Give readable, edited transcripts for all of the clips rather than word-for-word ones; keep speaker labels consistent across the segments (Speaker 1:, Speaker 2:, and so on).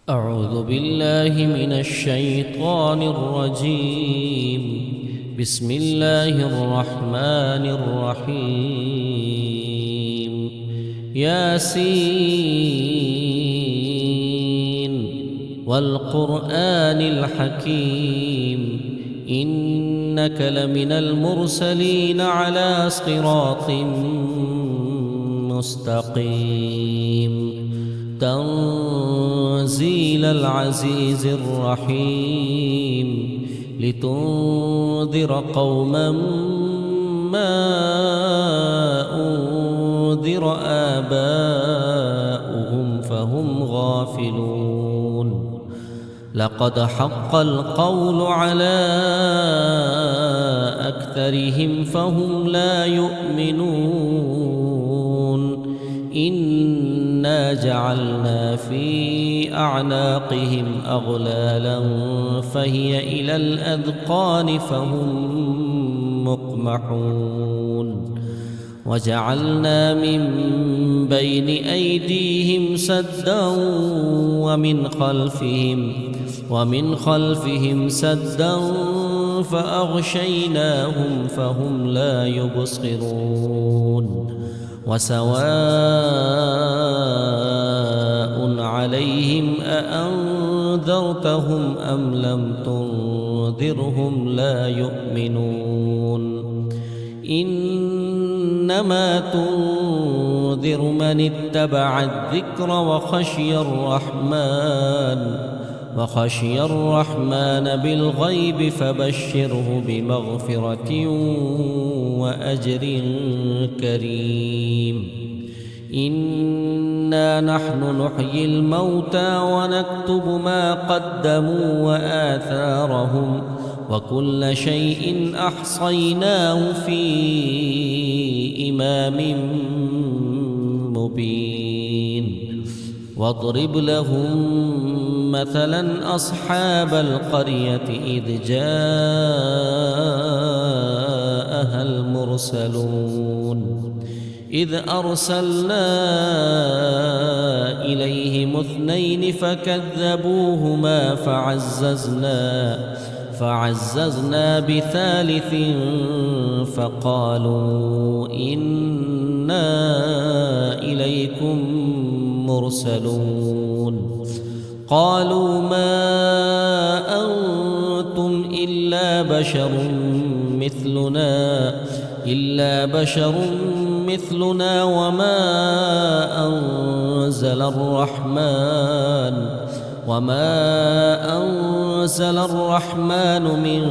Speaker 1: أعوذ بالله من الشيطان الرجيم. بسم الله الرحمن الرحيم. ياسين والقرآن الحكيم إنك لمن المرسلين على صراط مستقيم. تنزيل العزيز الرحيم لتنذر قوما ما أنذر آباؤهم فهم غافلون. لقد حق القول على أكثرهم فهم لا يؤمنون. إنا جعلنا في أعناقهم أغلالا فهي إلى الأذقان فهم مقمحون. وجعلنا من بين أيديهم سدا ومن خلفهم سدا فأغشيناهم فهم لا يبصرون. وسواء عليهم أأنذرتهم أم لم تنذرهم لا يؤمنون. إنما تنذر من اتبع الذكر وخشي الرحمن بالغيب فبشره بمغفرة وأجر كريم. إنا نحن نحيي الموتى ونكتب ما قدموا وآثارهم وكل شيء أحصيناه في إمام مبين. واضرب لهم مثلا أصحاب القرية إذ جاءها المرسلون إذ أرسلنا إليهم اثنين فكذبوهما فعززنا بثالث فقالوا إنا إليكم مرسلون. قالوا ما أنتم إلا بشر مثلنا وما أنزل الرحمن من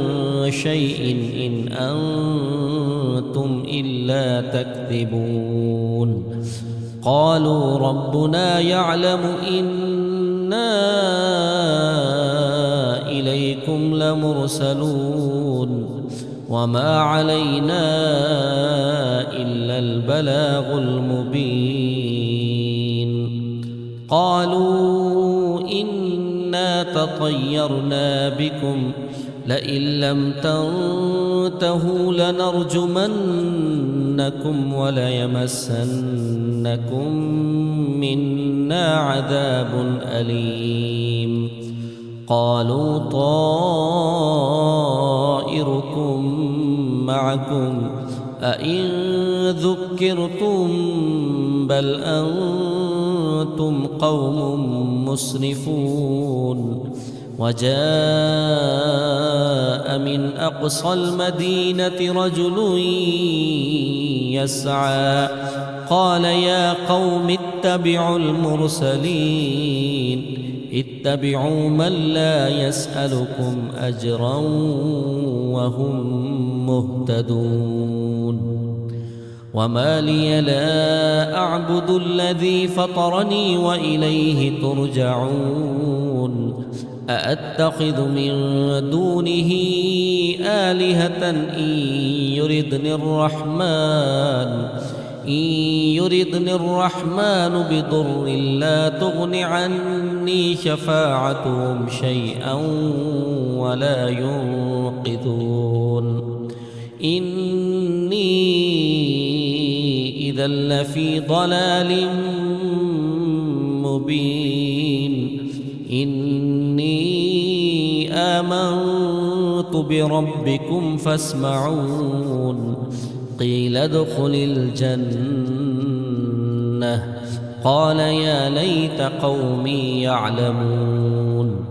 Speaker 1: شيء إن أنتم إلا تكذبون. قالوا ربنا يعلم إنا إليكم لمرسلون وما علينا إلا البلاغ المبين. قالوا إنا تطيرنا بكم لئن لم تنتهوا لنرجمنكم وليمسنكم منا عذاب أليم. قالوا طائركم معكم أئن ذكرتم بل أنتم قوم مسرفون. وجاء من أقصى المدينة رجل يسعى قال يا قوم اتبعوا المرسلين اتبعوا من لا يسألكم أجرا وهم مهتدون. وما لي لا أعبد الذي فطرني وإليه ترجعون. أأتخذ من دونه آلهة إن يردني الرحمن بضر لا تغن عني شفاعتهم شيئا ولا ينقذون. إني إذا لفي ضلال مبين. إني آمنت بربكم فاسمعون قيل ادخل الجنة قال يا ليت قومي يعلمون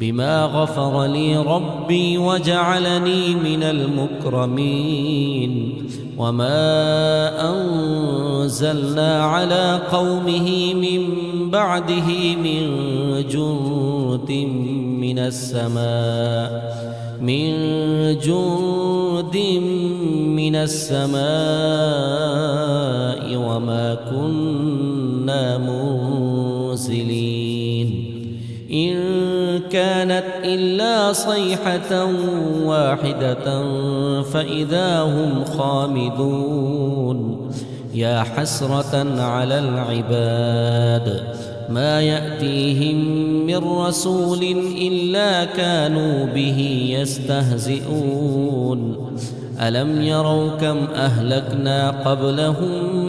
Speaker 1: بما غفر لي ربي وجعلني من المكرمين وما أنزلنا على قومه من بعده من جند من السماء وما كنا منزلين إن كانت إلا صيحة واحدة فإذا هم خامدون يا حسرة على العباد ما يأتيهم من رسول إلا كانوا به يستهزئون ألم يروا كم أهلكنا قبلهم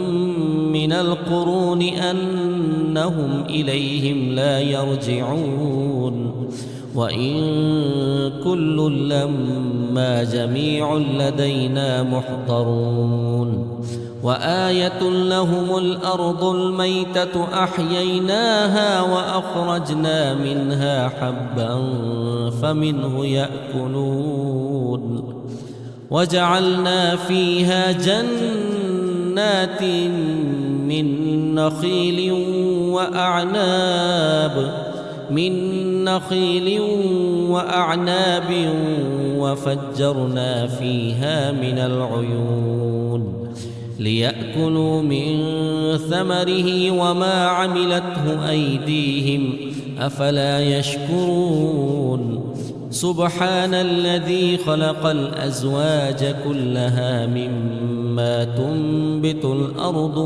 Speaker 1: من القرون أنهم إليهم لا يرجعون وإن كل لما جميع لدينا محضرون وآية لهم الأرض الميتة أحييناها وأخرجنا منها حبا فمنه يأكلون وجعلنا فيها جنات من نخيل وأعناب وفجرنا فيها من العيون ليأكلوا من ثمره وما عملته أيديهم أفلا يشكرون سبحان الذي خلق الأزواج كلها مما تنبت الأرض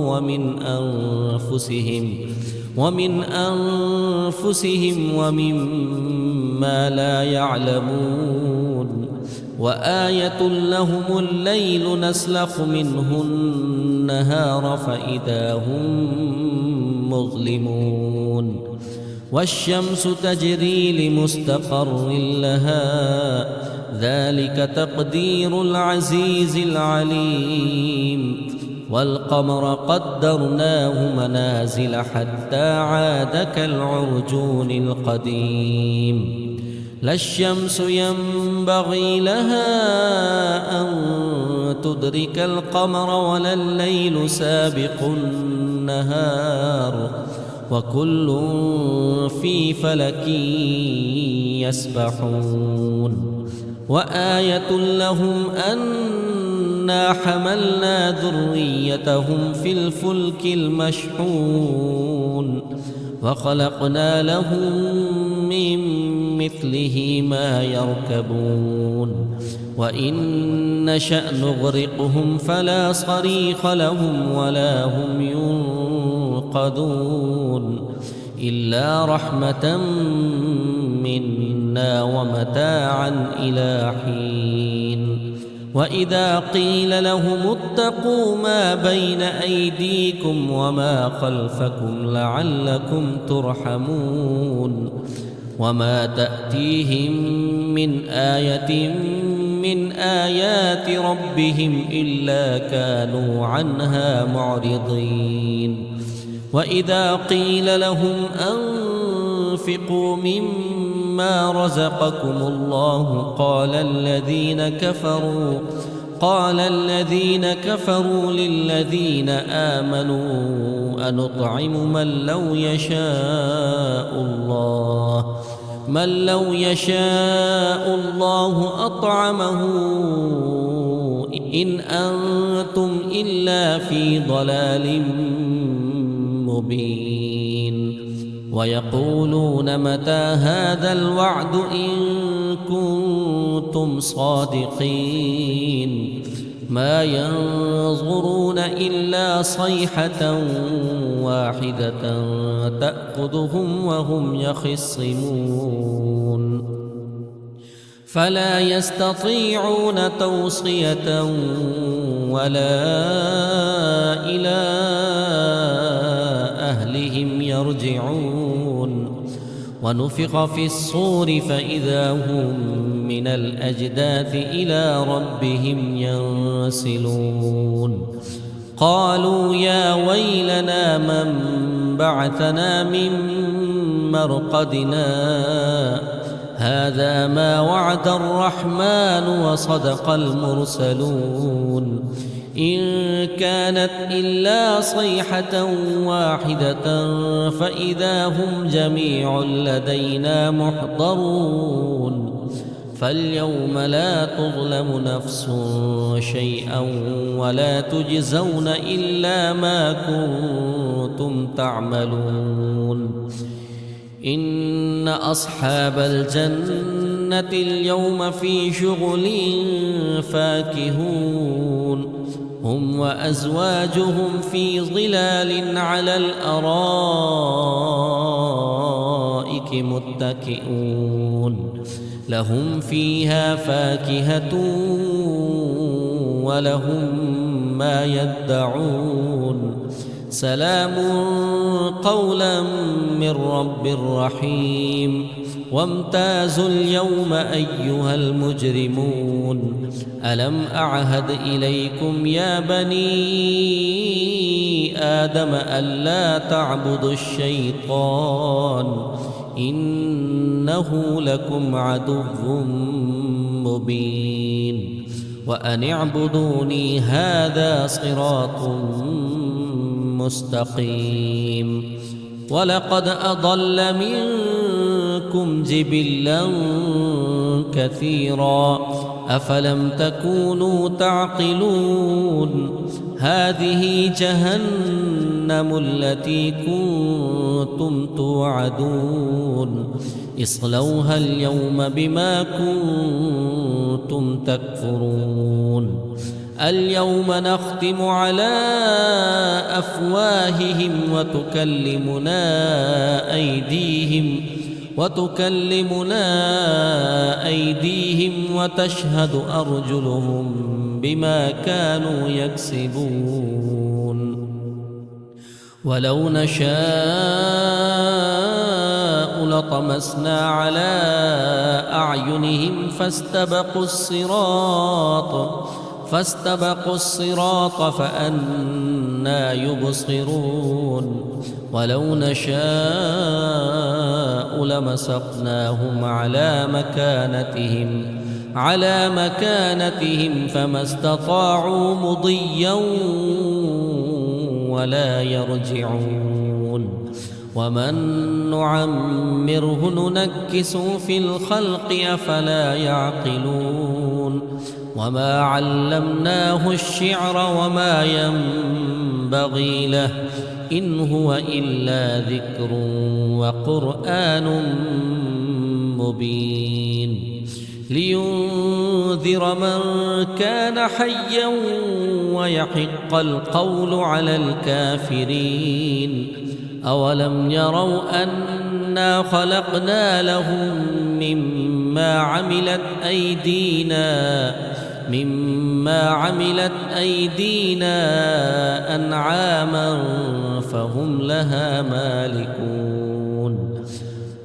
Speaker 1: ومن أنفسهم ومما لا يعلمون وآية لهم الليل نسلخ منه النهار فإذا هم مظلمون والشمس تجري لمستقر لها ذلك تقدير العزيز العليم والقمر قدرناه منازل حتى عاد كالعرجون القديم لا الشمس ينبغي لها أن تدرك القمر ولا الليل سابق النهار وكل في فلك يسبحون وآية لهم أنا حملنا ذريتهم في الفلك المشحون وخلقنا لهم من مثله ما يركبون وإن نشأ نغرقهم فلا صريخ لهم ولا هم ينقذون إلا رحمة منا ومتاعا إلى حين وإذا قيل لهم اتقوا ما بين أيديكم وما خلفكم لعلكم ترحمون وما تأتيهم من آية من آيات ربهم إلا كانوا عنها معرضين وإذا قيل لهم أنفقوا مما رزقكم الله قال الذين كفروا للذين آمنوا أنطعم من لو يشاء الله أطعمه إن أنتم إلا في ضلال مبين ويقولون متى هذا الوعد إن كنتم صادقين ما ينظرون إلا صيحة واحدة تأخذهم وهم يخصمون فلا يستطيعون توصية ولا إلى أهلهم يرجعون ونفخ في الصور فإذا هم من الأجداث إلى ربهم ينسلون قالوا يا ويلنا من بعثنا من مرقدنا هذا ما وعد الرحمن وصدق المرسلون إن كانت إلا صيحة واحدة فإذا هم جميع لدينا محضرون فاليوم لا تظلم نفس شيئا ولا تجزون إلا ما كنتم تعملون إن أصحاب الجنة اليوم في شغل فاكهون هم وأزواجهم في ظلال على الأرائك متكئون لهم فيها فاكهة ولهم ما يدعون سلام قولا من رب رحيم وامتازوا اليوم أيها المجرمون ألم أعهد إليكم يا بني آدم ألا تعبدوا الشيطان إنه لكم عدو مبين وأن اعبدوني هذا صراط مستقيم ولقد أضل منكم جبلا كثيرا أفلم تكونوا تعقلون هذه جهنم التي كنتم توعدون اصلوها اليوم بما كنتم تكفرون اليوم نختم على أفواههم وتكلمنا أيديهم وتشهد أرجلهم بما كانوا يكسبون ولو نشاء لطمسنا على أعينهم فاستبقوا الصراط فأنى يبصرون ولو نشاء لمسخناهم على مكانتهم فما استطاعوا مضيا ولا يرجعون ومن نعمره ننكسه في الخلق أفلا يعقلون وما علمناه الشعر وما ينبغي له إن هو إلا ذكر وقرآن مبين لينذر من كان حيا ويحق القول على الكافرين أولم يروا أنا خلقنا لهم مما عملت أيدينا أنعاما فهم لها مالكون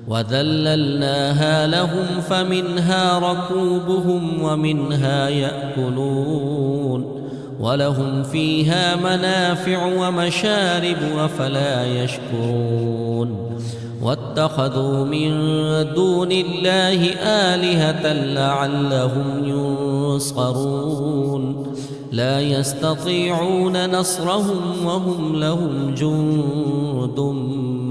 Speaker 1: وذللناها لهم فمنها ركوبهم ومنها يأكلون ولهم فيها منافع ومشارب أفلا يشكرون واتخذوا من دون الله آلهة لعلهم ينصرون لا يستطيعون نصرهم وهم لهم جند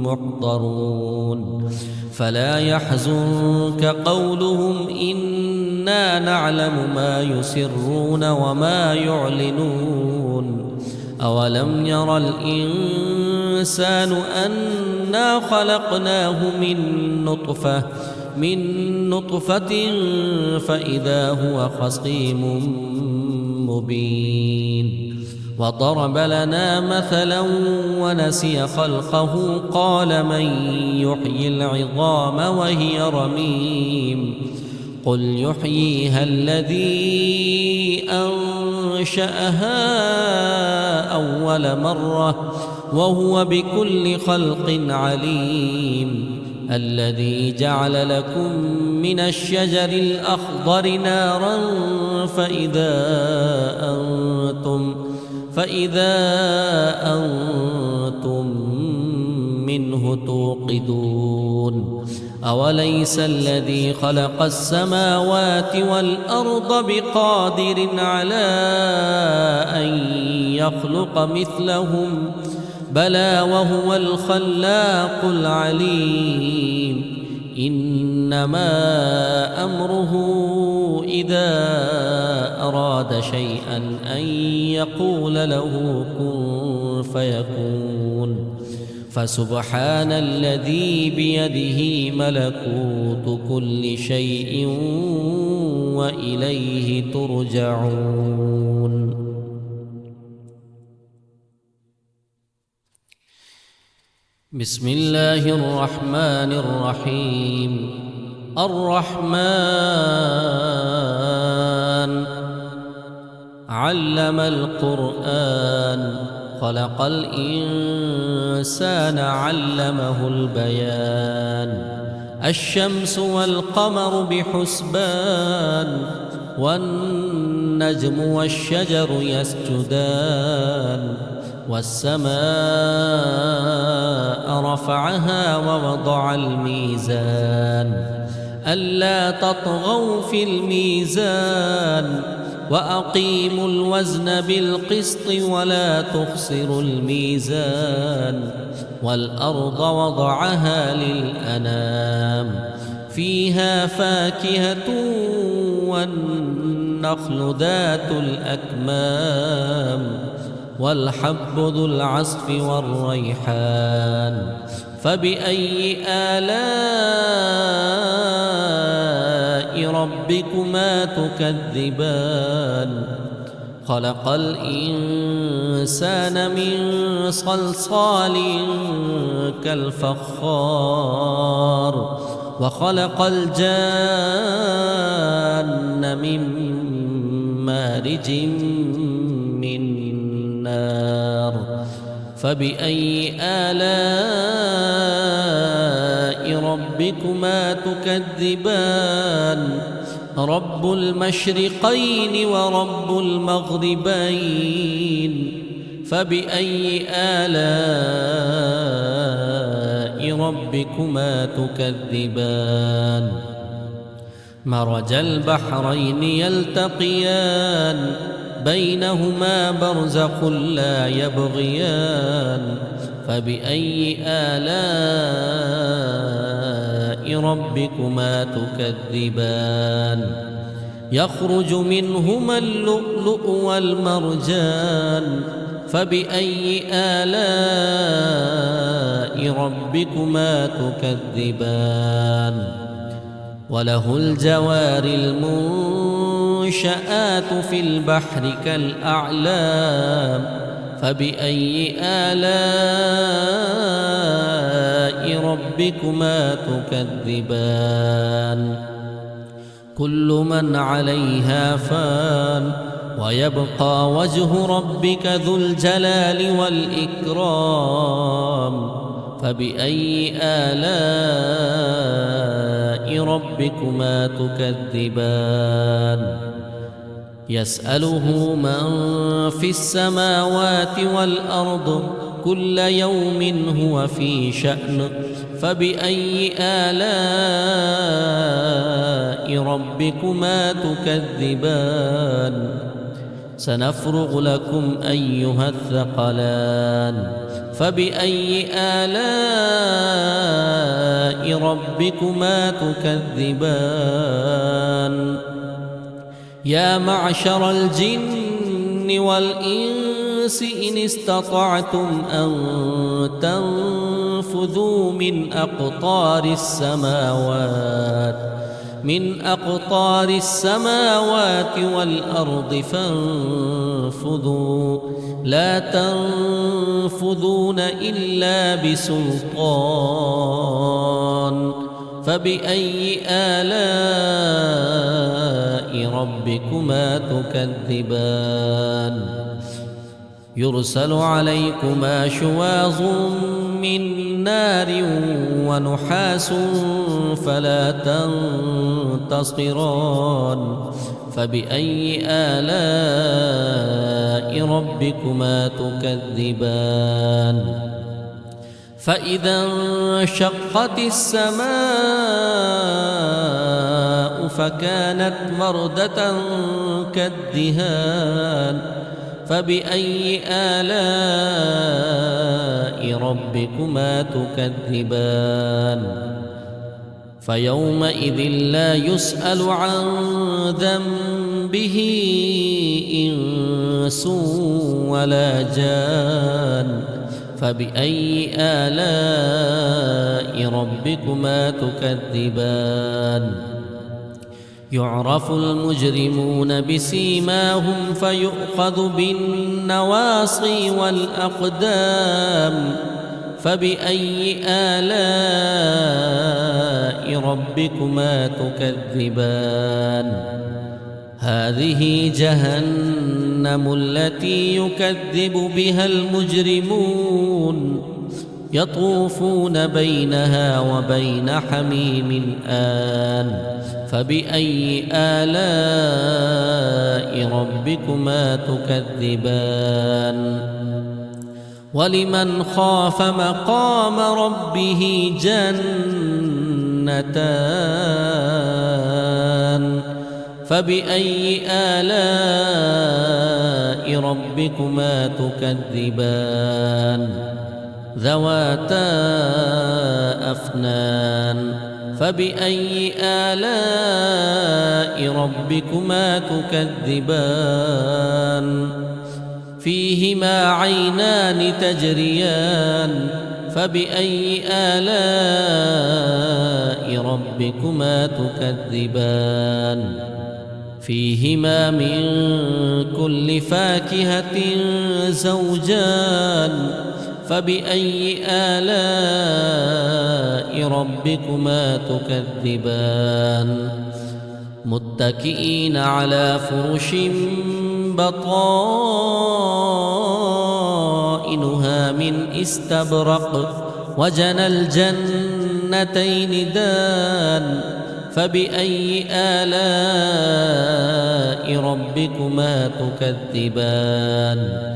Speaker 1: محضرون فلا يحزنك قولهم إنا نعلم ما يسرون وما يعلنون أولم ير الإنسان أنا خلقناه من نطفة فإذا هو خصيم مبين وضرب لنا مثلا ونسي خلقه قال من يحيي العظام وهي رميم قل يحييها الذي أنشأها أول مرة وهو بكل خلق عليم الذي جعل لكم من الشجر الأخضر نارا فإذا أنتم منه توقدون أوليس الذي خلق السماوات والأرض بقادر على أن يخلق مثلهم بلى وهو الخلاق العليم إنما أمره إذا أراد شيئا أن يقول له كن فيكون فسبحان الذي بيده ملكوت كل شيء وإليه ترجعون. بسم الله الرحمن الرحيم. الرحمن علم القرآن خلق الإنسان علمه البيان الشمس والقمر بحسبان والنجم والشجر يسجدان والسماء رفعها ووضع الميزان ألا تطغوا في الميزان وأقيموا الوزن بالقسط ولا تخسروا الميزان والأرض وضعها للأنام فيها فاكهة والنخل ذات الأكمام والحب ذو العصف والريحان فبأي آلاء ربكما تكذبان خلق الإنسان من صلصال كالفخار وخلق الجان من مارج من نار فبأي آلاء ربكما تكذبان رب المشرقين ورب المغربين فبأي آلاء ربكما تكذبان مرج البحرين يلتقيان بينهما برزخ لا يبغيان فبأي آلاء ربكما تكذبان يخرج منهما اللؤلؤ والمرجان فبأي آلاء ربكما تكذبان وله الجوار المنشآت في البحر كالأعلام فبأي آلاء ربكما تكذبان كل من عليها فان ويبقى وجه ربك ذو الجلال والإكرام فبأي آلاء ربكما تكذبان يسأله من في السماوات والأرض كل يوم هو في شأن فبأي آلاء ربكما تكذبان سنفرغ لكم أيها الثقلان فبأي آلاء ربكما تكذبان يا معشر الجن والإنس إن استطعتم أن تنفذوا من أقطار السماوات والأرض فانفذوا لا تنفذون إلا بسلطان فبأي آلاء ربكما تكذبان يرسل عليكما شواظ من نار ونحاس فلا تنتصران فبأي آلاء ربكما تكذبان فإذا انشقت السماء فكانت وردة كالدهان فبأي آلاء ربكما تكذبان فيومئذ لا يسأل عن ذنبه إنس ولا جان فبأي آلاء ربكما تكذبان يعرف المجرمون بسيماهم فيؤخذ بالنواصي والأقدام فبأي آلاء ربكما تكذبان هذه جهنم التي يكذب بها المجرمون يطوفون بينها وبين حميم آن فبأي آلاء ربكما تكذبان ولمن خاف مقام ربه جنتان فبأي آلاء ربكما تكذبان ذواتا أفنان فبأي آلاء ربكما تكذبان فيهما عينان تجريان فبأي آلاء ربكما تكذبان فيهما من كل فاكهة زوجان فبأي آلاء ربكما تكذبان متكئين على فرش بطائنها من استبرق وجنى الجنتين دان فبأي آلاء ربكما تكذبان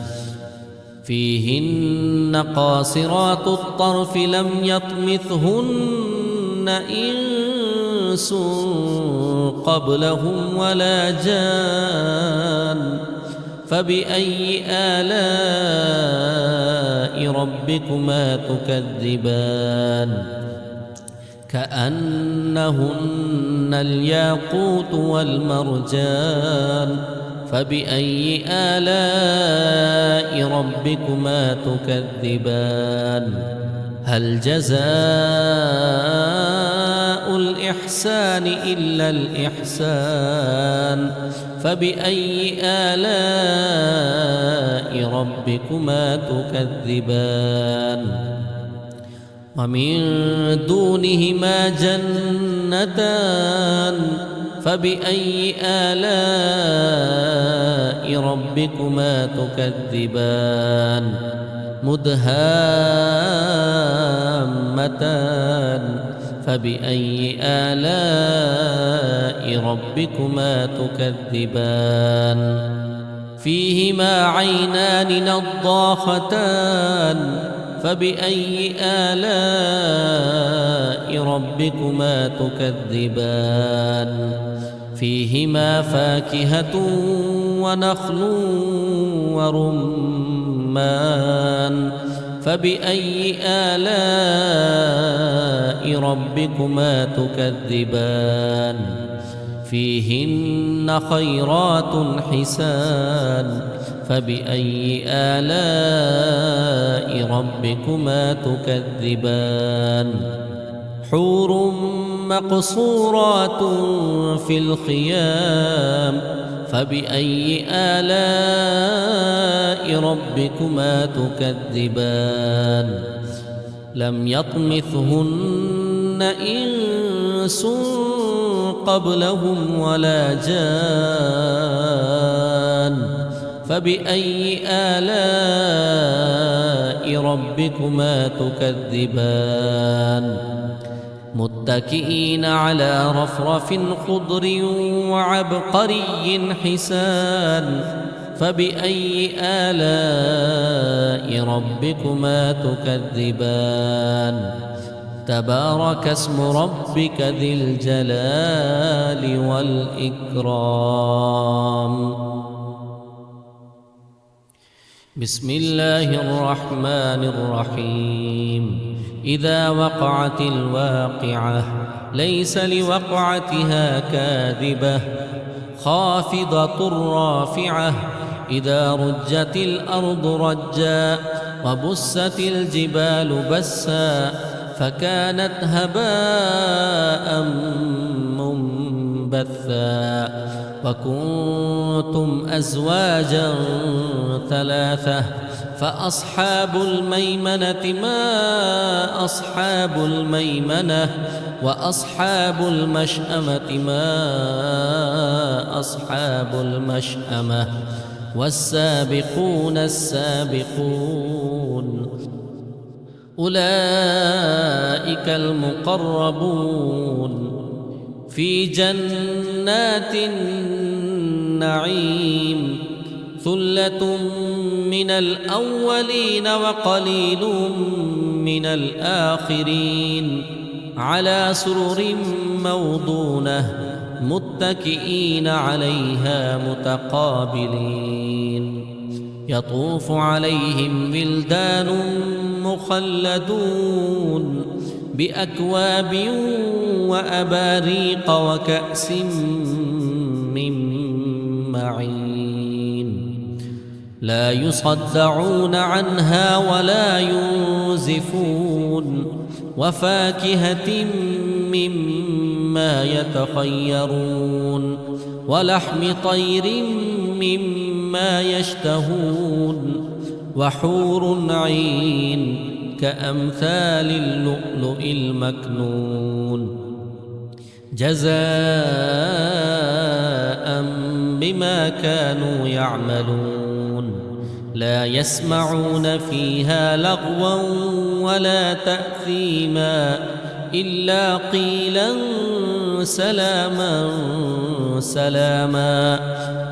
Speaker 1: فيهن قاصرات الطرف لم يطمثهن إنس قبلهم ولا جان فبأي آلاء ربكما تكذبان كأنهن الياقوت والمرجان فبأي آلاء ربكما تكذبان هل جزاء الإحسان إلا الإحسان فبأي آلاء ربكما تكذبان ومن دونهما جنتان فبأي آلاء ربكما تكذبان مدهامتان فبأي آلاء ربكما تكذبان فيهما عينان نضاختان فبأي آلاء ربكما تكذبان فيهما فاكهة ونخل ورمان فبأي آلاء ربكما تكذبان فيهن خيرات حسان فبأي آلاء ربكما تكذبان حور مقصورات في الخيام فبأي آلاء ربكما تكذبان لم يطمثهن إنس قبلهم ولا جان فبأي آلاء ربكما تكذبان متكئين على رفرف خضر وعبقري حسان فبأي آلاء ربكما تكذبان تبارك اسم ربك ذي الجلال والإكرام. بسم الله الرحمن الرحيم. إذا وقعت الواقعة ليس لوقعتها كاذبة خافضة رافعة إذا رجت الأرض رجا وبست الجبال بسا فكانت هباء منبثا وكنتم أزواجا ثلاثة فأصحاب الميمنة ما أصحاب الميمنة وأصحاب المشأمة ما أصحاب المشأمة والسابقون السابقون أولئك المقربون في جنات النعيم ثلة من الأولين وقليل من الآخرين على سرر موضونة متكئين عليها متقابلين يطوف عليهم ولدان مخلدون بأكواب وأباريق وكأس من معين لا يصدعون عنها ولا ينزفون وفاكهة مما يتخيرون ولحم طير مما يشتهون وحور عين كأمثال اللؤلؤ المكنون جزاء بما كانوا يعملون لا يسمعون فيها لغوا ولا تأثيما إلا قيلا سلاما سلاما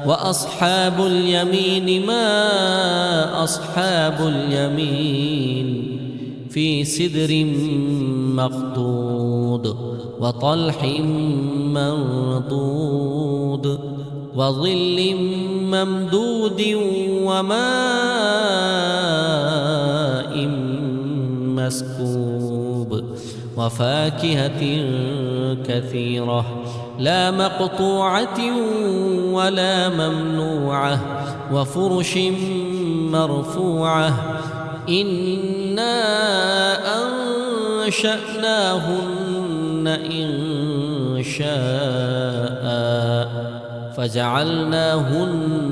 Speaker 1: وأصحاب اليمين ما أصحاب اليمين في سدر مخضود وطلح منضود وظل ممدود وماء مسكوب وفاكهة كثيرة لا مقطوعة ولا ممنوعة وفرش مرفوعة إنا أنشأناهن إن شاء فجعلناهن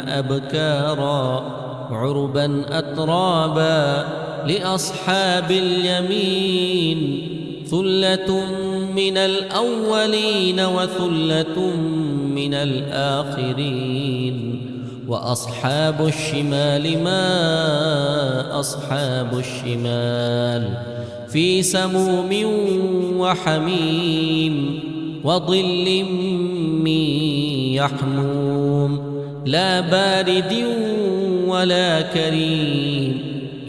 Speaker 1: أبكارا عربا أترابا لأصحاب اليمين ثلة من الأولين وثلة من الآخرين وأصحاب الشمال ما أصحاب الشمال في سموم وحميم وظل من يحموم لا بارد ولا كريم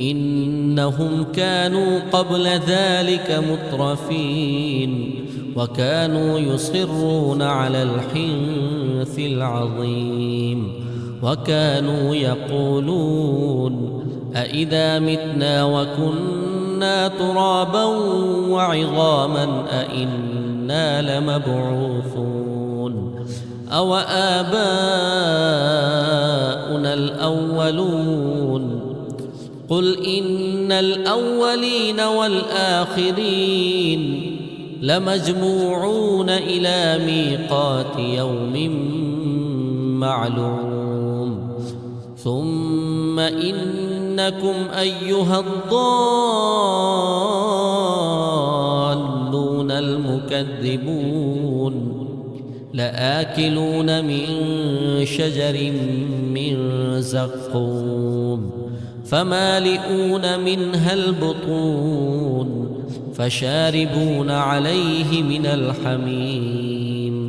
Speaker 1: إنهم كانوا قبل ذلك مترفين وكانوا يصرون على الحنث العظيم وكانوا يقولون أإذا متنا وكنا ترابا وعظاما أإنا لمبعوثون أو آباؤنا الأولون قل إن الأولين والآخرين لمجموعون إلى ميقات يوم معلوم ثم إنكم أيها الضالون المكذبون لآكلون من شجر من زقوم فمالئون منها البطون فشاربون عليه من الحميم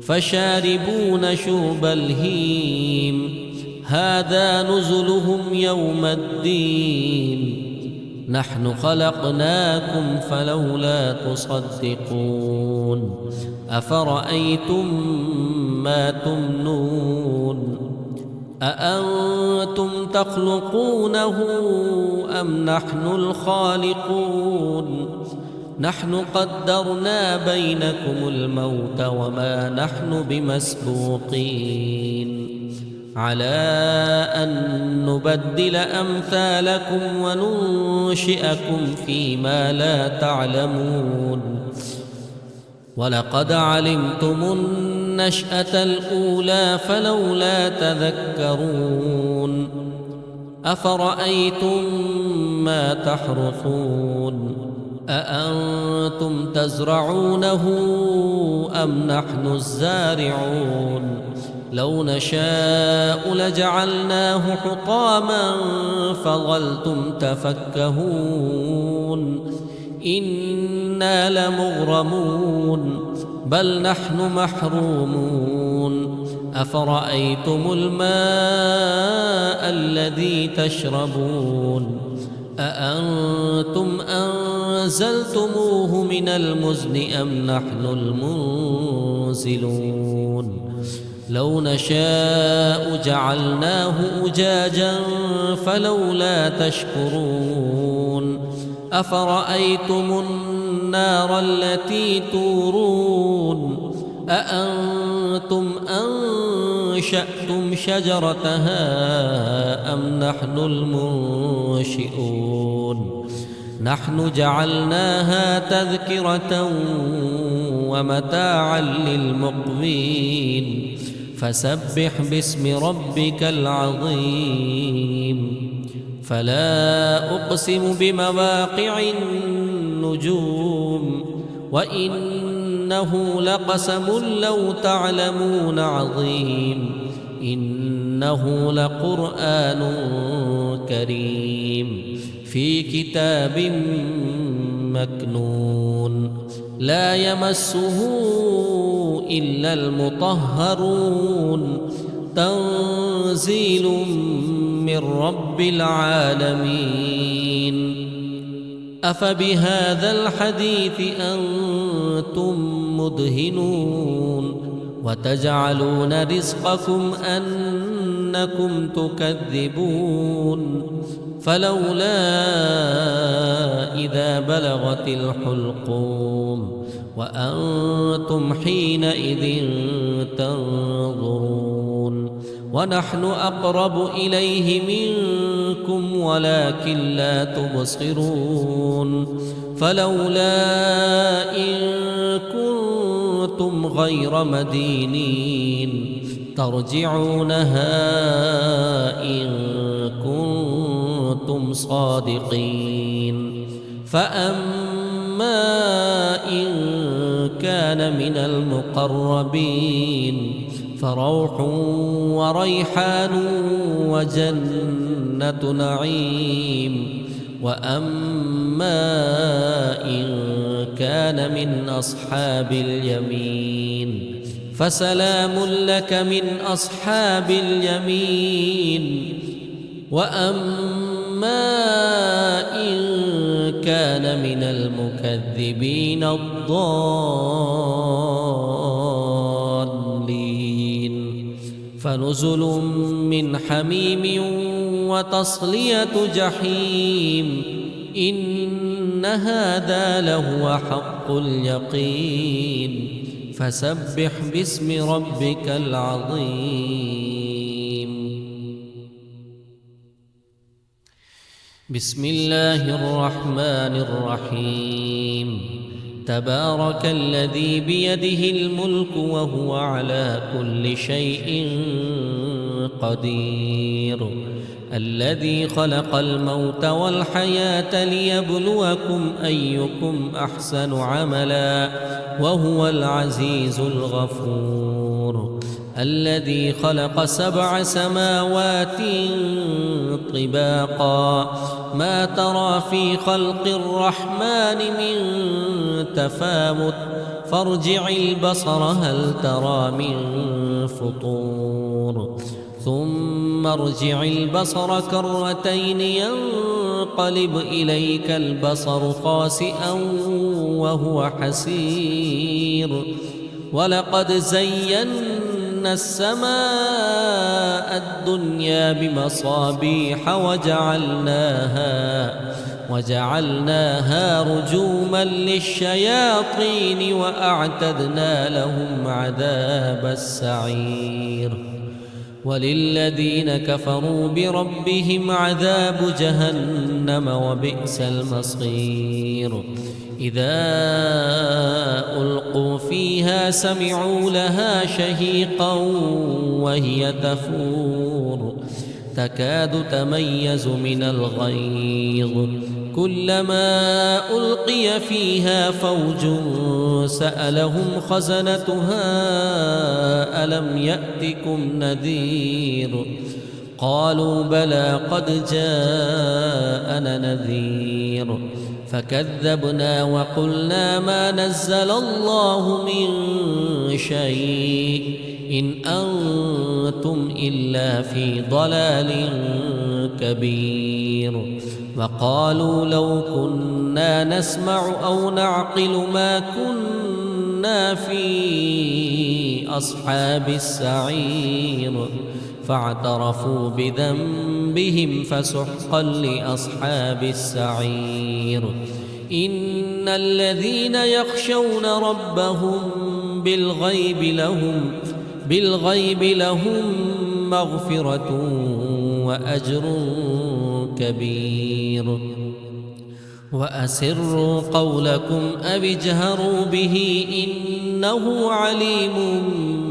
Speaker 1: فشاربون شرب الهيم هذا نزلهم يوم الدين نحن خلقناكم فلولا تصدقون أفرأيتم ما تمنون أأنتم تخلقونه أم نحن الخالقون نحن قدرنا بينكم الموت وما نحن بمسبوقين على أن نبدل أمثالكم وننشئكم فيما لا تعلمون ولقد علمتم النشأة الأولى فلولا تذكرون أفرأيتم ما تحرثون أأنتم تزرعونه أم نحن الزارعون لو نشاء لجعلناه حطاما فظلتم تفكهون إنا لمغرمون بل نحن محرومون أفرأيتم الماء الذي تشربون أأنتم أنزلتموه من المزن أم نحن المنزلون لو نشاء جعلناه أجاجا فلولا تشكرون أفرأيتم النار التي تورون أأنتم أنشأتم شجرتها أم نحن المنشئون نحن جعلناها تذكرة ومتاعا للمقوين فسبح باسم ربك العظيم فلا أقسم بمواقع النجوم وإنه لقسم لو تعلمون عظيم إنه لقرآن كريم في كتاب مكنون لا يمسه إلا المطهرون تنزيل من رب العالمين أفبهذا الحديث أنتم مدهنون وتجعلون رزقكم أنكم تكذبون فلولا إذا بلغت الحلقوم وأنتم حينئذ تنظرون ونحن أقرب إليه منكم ولكن لا تبصرون فلولا إن كنتم غير مدينين ترجعونها إن كنتم صادقين فأما إن كان من المقربين فروح وريحان وجنة نعيم وأما إن كان من أصحاب اليمين فسلام لك من أصحاب اليمين وأما إن كان من المكذبين الضالين فنزل من حميم وتصلية جحيم إن هذا لهو حق اليقين فسبح باسم ربك العظيم بسم الله الرحمن الرحيم تبارك الذي بيده الملك وهو على كل شيء قدير الذي خلق الموت والحياة ليبلوكم أيكم أحسن عملا وهو العزيز الغفور الذي خلق 7 سماوات طباقا ما ترى في خلق الرحمن من تفاوت فارجع البصر هل ترى من فطور ثم ارجع البصر كرتين ينقلب إليك البصر خاسئا وهو حسير ولقد زينا السماء الدنيا بمصابيح وجعلناها رجوما للشياطين وأعتدنا لهم عذاب السعير وللذين كفروا بربهم عذاب جهنم وبئس المصير إذا ألقوا فيها سمعوا لها شهيقا وهي تفور تكاد تميز من الغيظ كلما ألقي فيها فوج سألهم خزنتها ألم يأتكم نذير قالوا بلى قد جاءنا نذير فكذبنا وقلنا ما نزل الله من شيء إن أنتم إلا في ضلال كبير وقالوا لو كنا نسمع أو نعقل ما كنا في أصحاب السعير فاعترفوا بذنبهم فسحقا لأصحاب السعير إن الذين يخشون ربهم بالغيب لهم مغفرة وأجر كبير وأسروا قولكم أو اجهروا به إنه عليم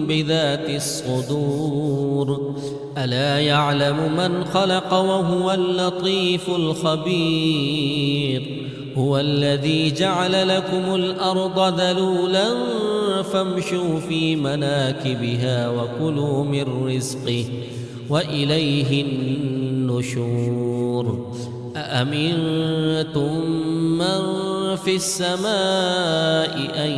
Speaker 1: بذات الصدور ألا يعلم من خلق وهو اللطيف الخبير هو الذي جعل لكم الأرض ذلولا فامشوا في مناكبها وكلوا من رزقه وإليه النشور أأمنتم من في السماء أن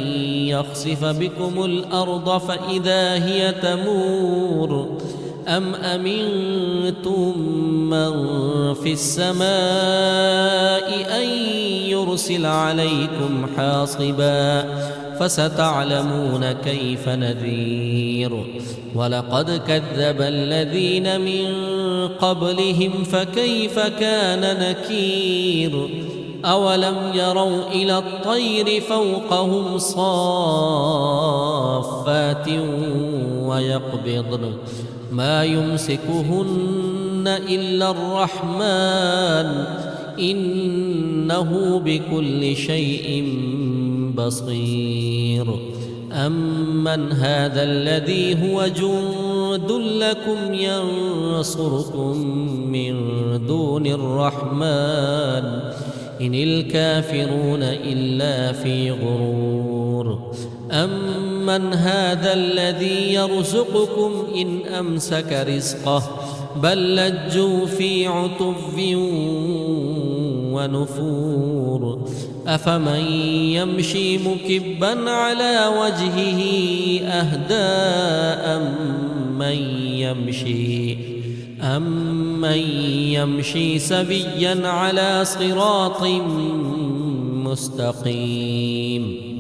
Speaker 1: يخسف بكم الأرض فإذا هي تمور أم أمنتم من في السماء أن يرسل عليكم حاصبا فستعلمون كيف نذير ولقد كذب الذين من قبلهم فكيف كان نكير أولم يروا إلى الطير فوقهم صافات ويقبضن ما يمسكهن إلا الرحمن إنه بكل شيء بصير أمن هذا الذي هو جند لكم ينصركم من دون الرحمن إن الكافرون إلا في غرور أمن هذا الذي يرزقكم إن أمسك رزقه بل لجوا في عتو ونفور أفمن يمشي مكبا على وجهه أهدى أمن يمشي سبيا على صراط مستقيم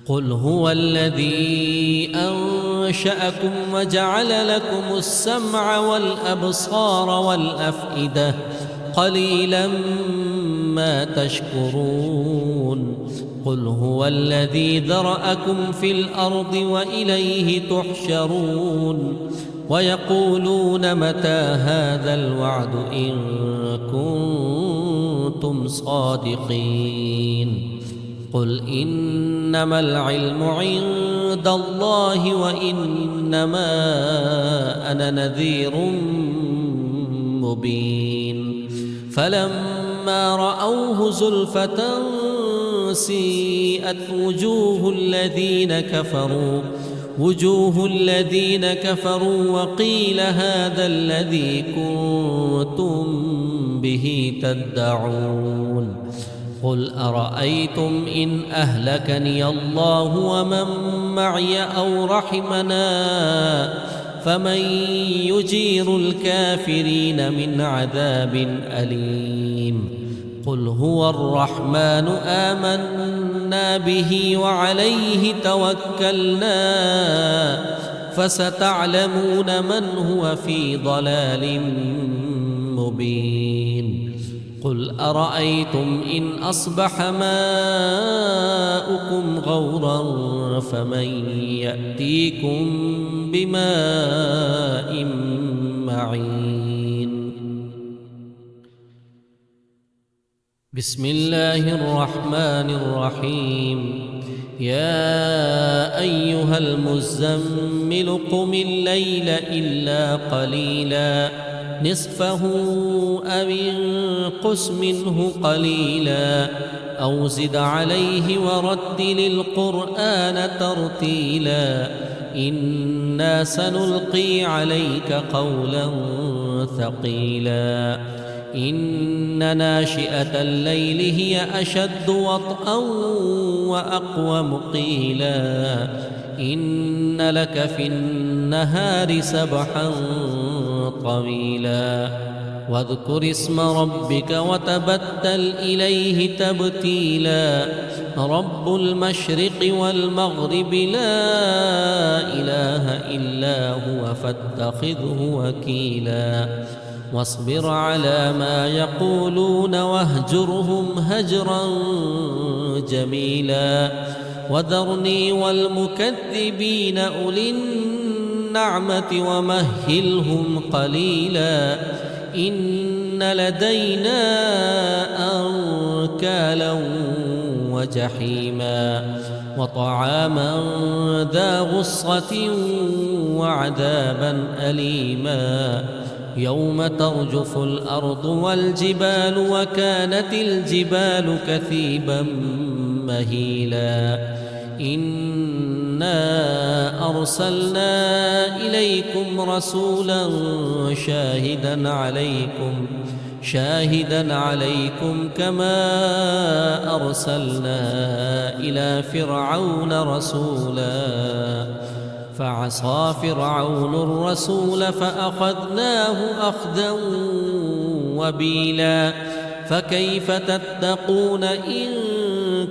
Speaker 1: قل هو الذي أنشأكم وجعل لكم السمع والأبصار والأفئدة قليلا ما تشكرون قل هو الذي ذرأكم في الأرض وإليه تحشرون ويقولون متى هذا الوعد إن كنتم صادقين قل إنما العلم عند الله وإنما أنا نذير مبين. فلما رأوه زلفة سيئت وجوه الذين كفروا وقيل هذا الذي كنتم به تدعون. قل أرأيتم إن أهلكني الله ومن معي أو رحمنا فمن يجير الكافرين من عذاب أليم. قل هو الرحمن آمنا به وعليه توكلنا فستعلمون من هو في ضلال مبين. قل أرأيتم إن أصبح ماؤكم غورا فمن يأتيكم بماء معين. بسم الله الرحمن الرحيم. يا أيها المزمل قم الليل إلا قليلا نصفه أو انقص منه قليلا أو زد عليه ورتل القرآن ترتيلا إنا سنلقي عليك قولا ثقيلا. إن ناشئة الليل هي أشد وطئا وأقوم قيلا. إن لك في النهار سبحا طويلا. واذكر اسم ربك وتبتل إليه تبتيلا. رب المشرق والمغرب لا إله إلا هو فاتخذه وكيلا. واصبر على ما يقولون واهجرهم هجرا جميلا. وذرني والمكذبين أولي النعمة ومهلهم قليلا. إن لدينا أنكالا وجحيما وطعاما ذا غصة وعذابا أليما. يوم ترجف الأرض والجبال وكانت الجبال كثيبا مهيلا. إنا أرسلنا إليكم رسولا شاهدا عليكم كما أرسلنا إلى فرعون رسولا فعصى فرعون الرسول فأخذناه أخذا وبيلا. فكيف تتقون إن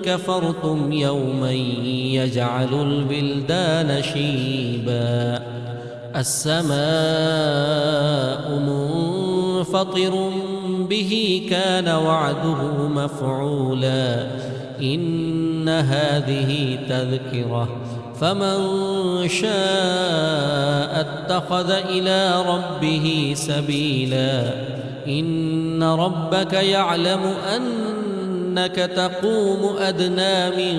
Speaker 1: كفرتم يوما يجعل البلدان شيبا. السماء منفطر به كان وعده مفعولا. إن هذه تذكرة فمن شاء اتخذ إلى ربه سبيلا. إن ربك يعلم أنك تقوم أدنى من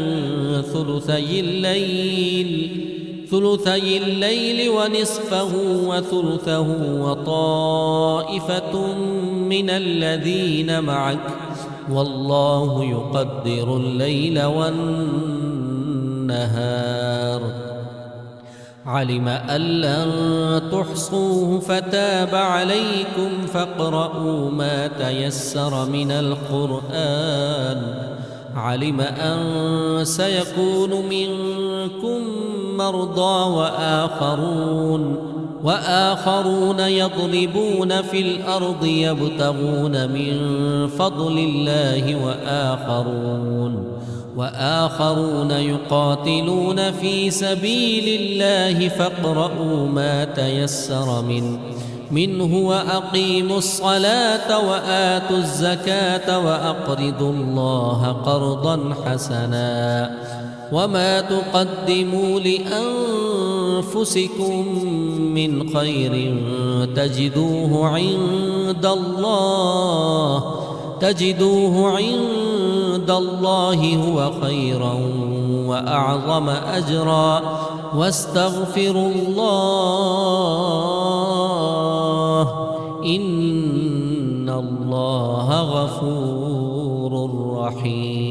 Speaker 1: ثلثي الليل ونصفه وثلثه وطائفة من الذين معك والله يقدر الليل والنهار. علم أن لن تحصوه فتاب عليكم فاقرؤوا ما تيسر من القرآن. علم أن سيكون منكم مرضى وآخرون يضربون في الأرض يبتغون من فضل الله وآخرون يقاتلون في سبيل الله فاقرؤوا ما تيسر منه وأقيموا الصلاة وآتوا الزكاة وأقرضوا الله قرضا حسنا. وما تقدموا لأنفسكم من خير تجدوه عند الله هو خيرا وأعظم أجرا. واستغفروا الله إن الله غفور رحيم.